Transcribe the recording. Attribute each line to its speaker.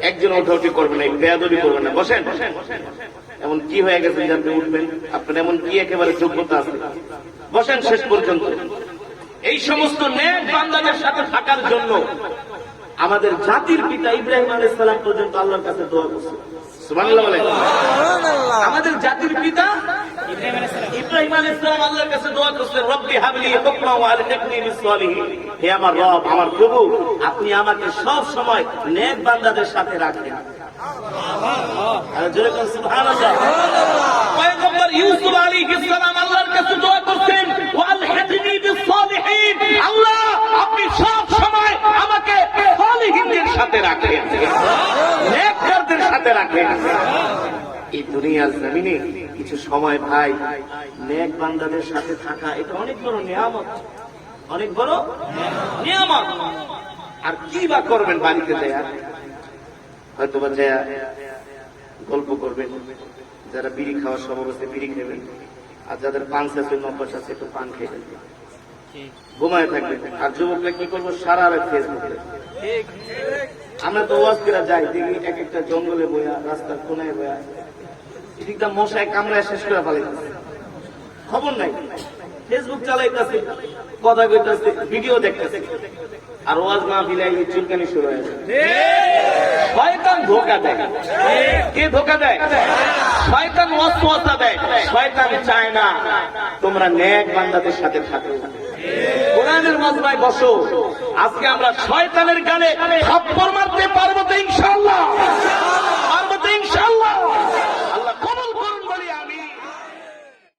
Speaker 1: একজন ওঠাউঠি করবেন না, বেয়াদবি করবেন না, বসেন। এমন কি হয়ে গেছে যে আপনি উঠবেন? আপনার এমন কি একেবারে যোগ্যতা আছে? বসেন শেষ পর্যন্ত। এই সমস্ত নেক বান্দাদের সাথে থাকার জন্য আমাদের জাতির পিতা ইব্রাহিম আলাইহিস সালাম পর্যন্ত আল্লাহর কাছে দোয়া করছে। সুবহানাল্লাহ বলেন। আমাদের জাতির পিতা ইব্রাহিম আলাইহিস সালাম আল্লাহর কাছে দোয়া করছেন, রব্বি হাবলি হুকমা ওয়া আলহিকনি বিস সালিহিন। হে আমার রব, আমার প্রভু, আপনি আমাকে সব সময় নেক বান্দাদের সাথে রাখেন। আর জোরে কোন সুবহানাল্লাহ। পয়গম্বর ইউসুফ আলাইহিস সালাম আল্লাহর কাছে দোয়া করছেন, ওয়া আলহিকনি বিস সালিহিন। আল্লাহ, আপনি সব সময় আমাকে সালিহিনদের সাথে রাখেন, নেককারদের সাথে রাখেন। এই দুনিয়ার জমিনে কিছু সময় ভাই নেক বান্দাদের সাথে থাকা, এটা অনেক বড় নিয়ামত, অনেক বড় নিয়ামত। আর কি বা করবেন বাড়িতে যায়? হয়তো বা যায় গল্প করবেন, যারা বিড়ি খাওয়ার সব অবস্থায় বিড়ি খাবেন, আর যাদের পান শেষের অভ্যাস আছে একটু পান খেয়ে ঘুমায় থাকবেন। আর যুবকরা কি করবো, সারা রাত ফেসবুকে। আমরা তো ওয়াজ করে যাই, দেখি এক একটা জঙ্গলে বয়া, রাস্তার কোনায় বয়া, এদিকটা মশায় কামড়ায় শেষ করে ফেলাইতেছে, খবর নাই। ফেসবুক চালাইতেছে, কথা কইতেছে, ভিডিও দেখতেছে, আর ওয়াজ না বিলাই চুলকানি শুরু হয়ে যায়। শয়তান ধোঁকা দেয়। কে ধোঁকা দেয়? শয়তান ওয়াসওয়াসা দেয়। শয়তান চায় না তোমরা নেক বান্দাদের সাথে থাকো, কোরআনের মাজমায় বসো। আজকে আমরা শয়তানের গালে থাপ্পড় মারতে পারবো তো ইনশাআল্লাহ?